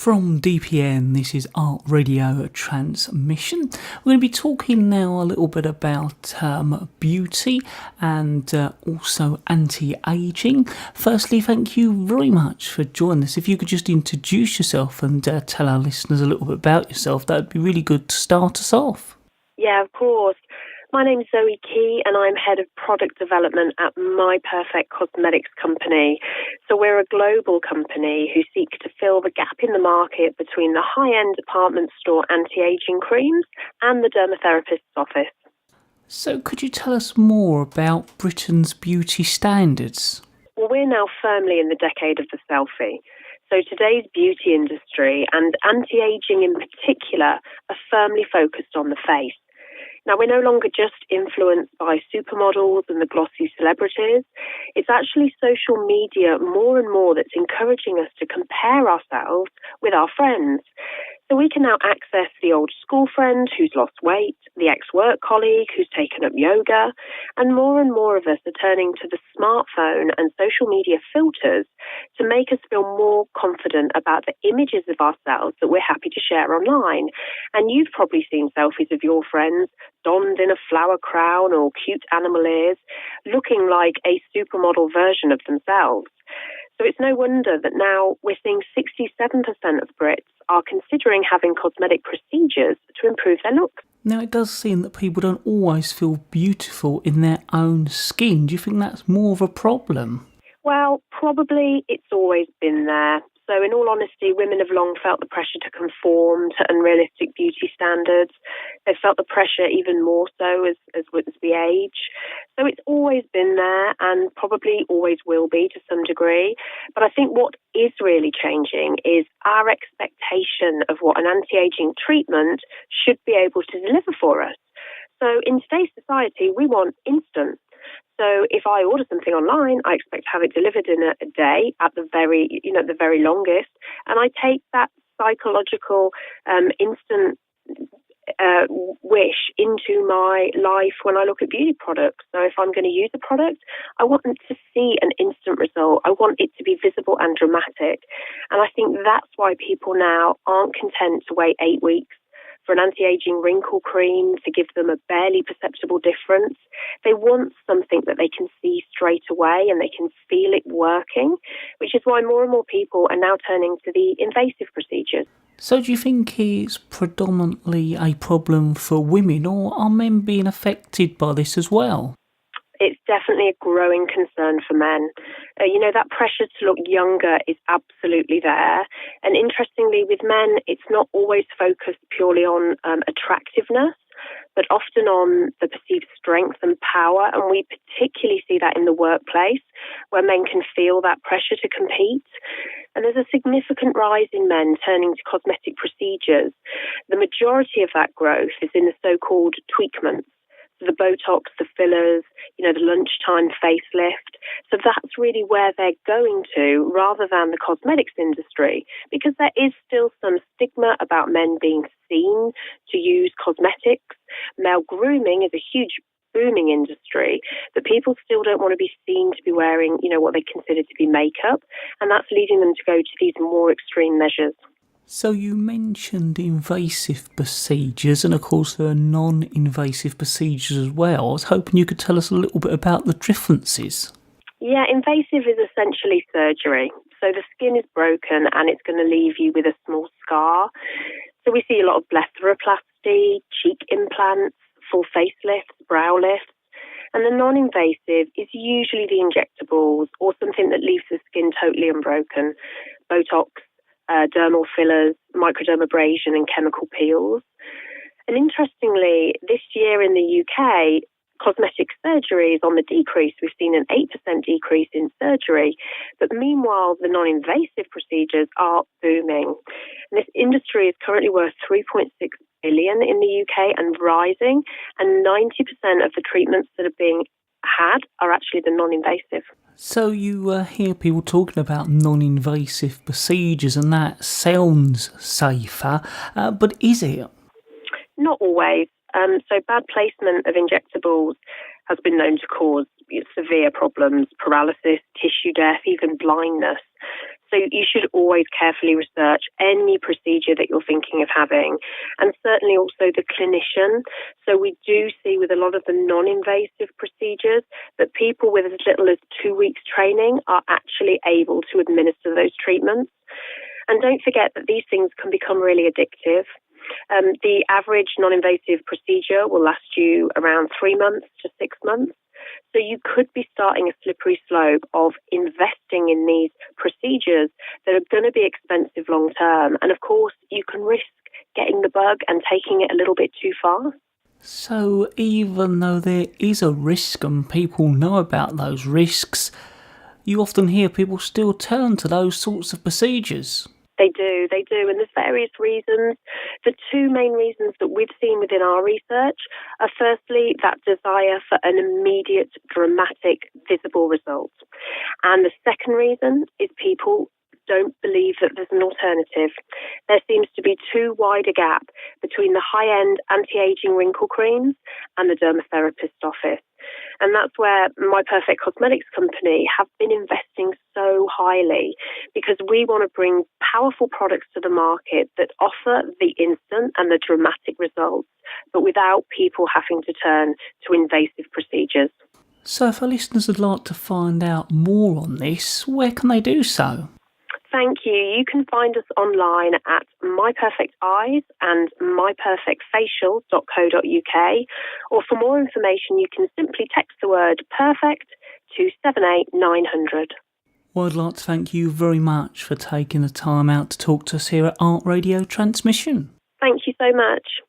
From DPN, this is Art Radio Transmission. We're going to be talking now a little bit about beauty and also anti-aging. Firstly, thank you very much for joining us. If you could just introduce yourself and tell our listeners a little bit about yourself, that would be really good to start us off. Yeah, of course. My name's Zoe Keay and I'm Head of Product Development at My Perfect Cosmetics company. So we're a global company who seek to fill the gap in the market between the high-end department store anti-aging creams and the dermatherapist's office. So could you tell us more about Britain's beauty standards? Well, we're now firmly in the decade of the selfie. So today's beauty industry and anti-aging in particular are firmly focused on the face. Now, we're no longer just influenced by supermodels and the glossy celebrities. It's actually social media more and more that's encouraging us to compare ourselves with our friends. So we can now access the old school friend who's lost weight, the ex-work colleague who's taken up yoga, and more of us are turning to the smartphone and social media filters to make us feel more confident about the images of ourselves that we're happy to share online. And you've probably seen selfies of your friends donned in a flower crown or cute animal ears, looking like a supermodel version of themselves. So it's no wonder that now we're seeing 67% of Brits are considering having cosmetic procedures to improve their look. Now, it does seem that people don't always feel beautiful in their own skin. Do you think that's more of a problem? Well, probably it's always been there. So in all honesty, women have long felt the pressure to conform to unrealistic beauty standards. They've felt the pressure even more so as we age. So it's always been there and probably always will be to some degree. But I think what is really changing is our expectation of what an anti-aging treatment should be able to deliver for us. So in today's society, we want instant. So if I order something online, I expect to have it delivered in a day at the very longest. And I take that psychological instant wish into my life when I look at beauty products. So if I'm going to use a product, I want to see an instant result. I want it to be visible and dramatic. And I think that's why people now aren't content to wait 8 weeks for an anti-aging wrinkle cream to give them a barely perceptible difference. They want something that they can see straight away and they can feel it working, which is why more and more people are now turning to the invasive procedures. So do you think it's predominantly a problem for women, or are men being affected by this as well? It's definitely a growing concern for men. That pressure to look younger is absolutely there. And interestingly, with men, it's not always focused purely on attractiveness, but often on the perceived strength and power. And we particularly see that in the workplace, where men can feel that pressure to compete. And there's a significant rise in men turning to cosmetic procedures. The majority of that growth is in the so-called tweakments. The Botox, the fillers, the lunchtime facelift. So that's really where they're going to rather than the cosmetics industry, because there is still some stigma about men being seen to use cosmetics. Male grooming is a huge booming industry, but people still don't want to be seen to be wearing, what they consider to be makeup, and that's leading them to go to these more extreme measures. So you mentioned invasive procedures and of course there are non-invasive procedures as well. I was hoping you could tell us a little bit about the differences. Yeah, invasive is essentially surgery. So the skin is broken and it's going to leave you with a small scar. So we see a lot of blepharoplasty, cheek implants, full facelifts, brow lifts. And the non-invasive is usually the injectables or something that leaves the skin totally unbroken. Botox, dermal fillers, microdermabrasion and chemical peels. And interestingly, this year in the UK, cosmetic surgery is on the decrease. We've seen an 8% decrease in surgery. But meanwhile, the non-invasive procedures are booming. And this industry is currently worth 3.6 billion in the UK and rising. And 90% of the treatments that are being had are actually the non-invasive. So you hear people talking about non-invasive procedures and that sounds safer, but is it? Not always. So bad placement of injectables has been known to cause severe problems, paralysis, tissue death, even blindness. So you should always carefully research any procedure that you're thinking of having, and certainly also the clinician. So we do see with a lot of the non-invasive procedures that people with as little as 2 weeks training are actually able to administer those treatments. And don't forget that these things can become really addictive. The average non-invasive procedure will last you around 3 months to 6 months. So you could be starting a slippery slope of investing in these procedures that are going to be expensive long term. And of course, you can risk getting the bug and taking it a little bit too far. So even though there is a risk and people know about those risks, you often hear people still turn to those sorts of procedures. They do, and there's various reasons. The two main reasons that we've seen within our research are firstly that desire for an immediate, dramatic, visible result. And the second reason is people don't believe that there's an alternative. There seems to be too wide a gap between the high-end anti-aging wrinkle creams and the dermatherapist office. And that's where My Perfect Cosmetics company have been investing so highly, because we want to bring powerful products to the market that offer the instant and the dramatic results, but without people having to turn to invasive procedures. So if our listeners would like to find out more on this, where can they do so? Thank you. You can find us online at My Perfect Eyes and myperfectfacial.co.uk, or for more information you can simply text the word perfect to 78900. Well, I'd like to thank you very much for taking the time out to talk to us here at Art Radio Transmission. Thank you so much.